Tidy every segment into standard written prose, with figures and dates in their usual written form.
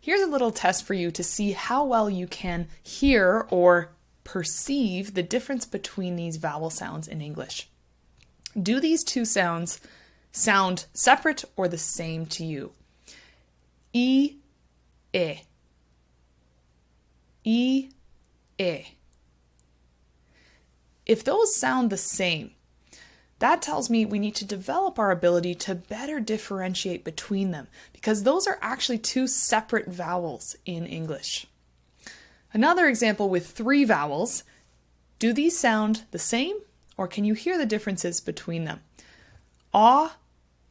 Here's a little test for you to see how well you can hear or perceive the difference between these vowel sounds in English. Do these two sounds sound separate or the same to you? I, e. I, e. If those sound the same, that tells me we need to develop our ability to better differentiate between them, because those are actually two separate vowels in English. Another example with 3 vowels, do these sound the same, or can you hear the differences between them? A,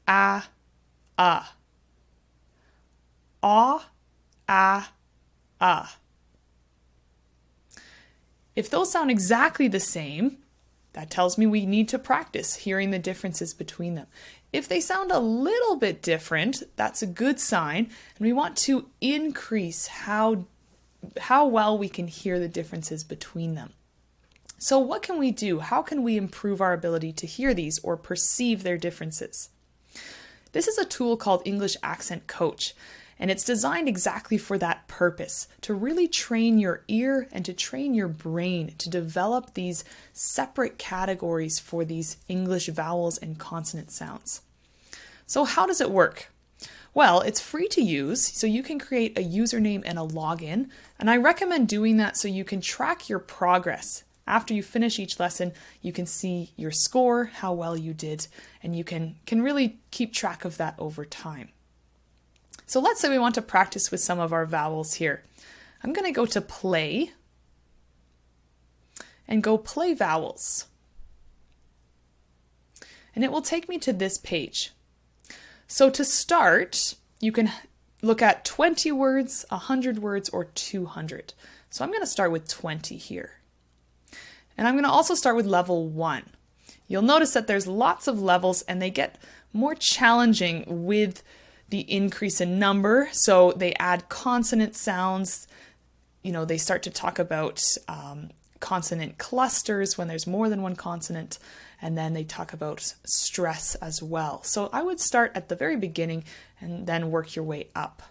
a, a. A, a, a. If those sound exactly the same, that tells me we need to practice hearing the differences between them. If they sound a little bit different, that's a good sign, and we want to increase how well we can hear the differences between them. So what can we do? How can we improve our ability to hear these or perceive their differences? This is a tool called English Accent Coach, and it's designed exactly for that purpose, to really train your ear and to train your brain to develop these separate categories for these English vowels and consonant sounds. So how does it work? Well, it's free to use, so you can create a username and a login, and I recommend doing that so you can track your progress. After you finish each lesson, you can see your score, how well you did, and you can really keep track of that over time. So let's say we want to practice with some of our vowels here. I'm going to go to play and go play vowels. And it will take me to this page. So to start, you can look at 20 words, 100 words, or 200. So I'm going to start with 20 here. And I'm going to also start with level 1. You'll notice that there's lots of levels and they get more challenging with the increase in number. So they add consonant sounds. They start to talk about consonant clusters when there's more than one consonant. And then they talk about stress as well. So I would start at the very beginning and then work your way up.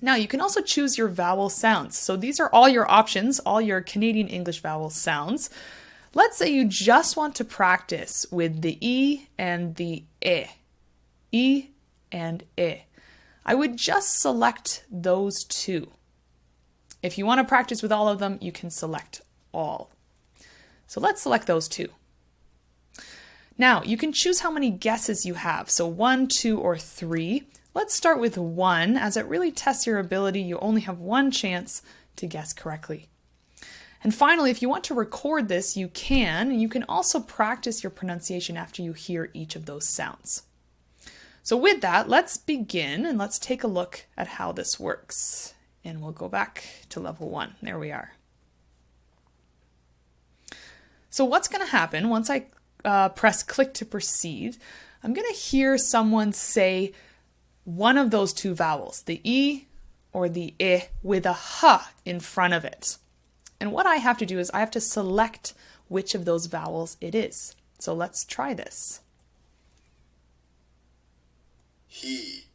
Now you can also choose your vowel sounds. So these are all your options, all your Canadian English vowel sounds. Let's say you just want to practice with the E and the E. E and E. I would just select those 2. If you want to practice with all of them, you can select all. So let's select those 2. Now you can choose how many guesses you have. So 1, 2, or 3. Let's start with 1, as it really tests your ability. You only have 1 chance to guess correctly. And finally, if you want to record this, you can. You can also practice your pronunciation after you hear each of those sounds. So with that, let's begin and let's take a look at how this works. And we'll go back to level 1. There we are. So what's going to happen once I press click to proceed, I'm going to hear someone say one of those 2 vowels, the E or the I, with a H in front of it. And what I have to do is I have to select which of those vowels it is. So let's try this. He.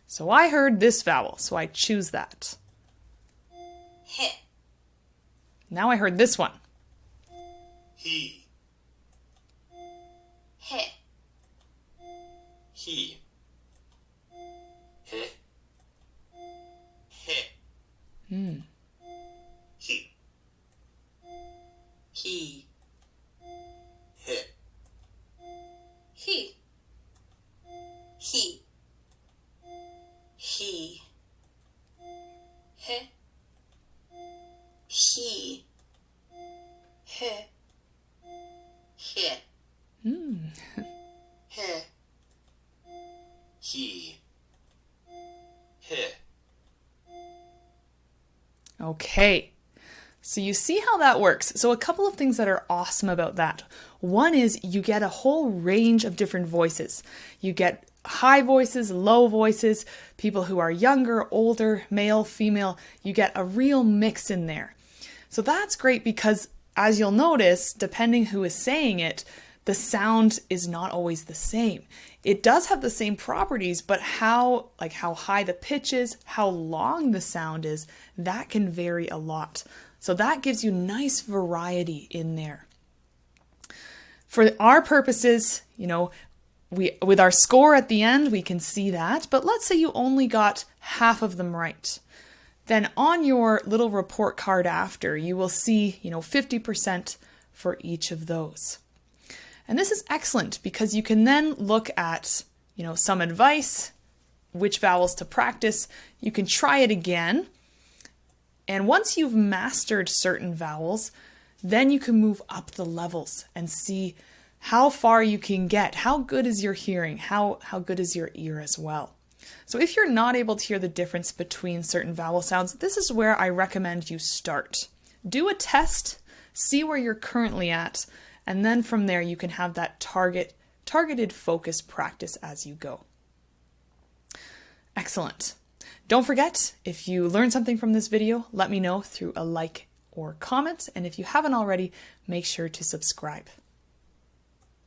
So I heard this vowel, so I choose that. He. Now I heard this one. He. He. He. He. He. Hmm. He. He. He. He. He. He. He. He. He. He. Hmm. He. He. He. Okay. So you see how that works. So a couple of things that are awesome about that. One is you get a whole range of different voices. You get high voices, low voices, people who are younger, older, male, female. You get a real mix in there. So that's great because, as you'll notice, depending who is saying it, the sound is not always the same. It does have the same properties, but how high the pitch is, how long the sound is, that can vary a lot. So that gives you nice variety in there. For our purposes, with our score at the end, we can see that, but let's say you only got half of them right. Then on your little report card after, you will see, 50% for each of those. And this is excellent because you can then look at, some advice, which vowels to practice. You can try it again. And once you've mastered certain vowels, then you can move up the levels and see how far you can get. How good is your hearing? How good is your ear as well? So if you're not able to hear the difference between certain vowel sounds, this is where I recommend you start. Do a test, see where you're currently at, and then from there you can have that targeted focus practice as you go. Excellent. Don't forget, if you learned something from this video, let me know through a like or comment, and if you haven't already, make sure to subscribe.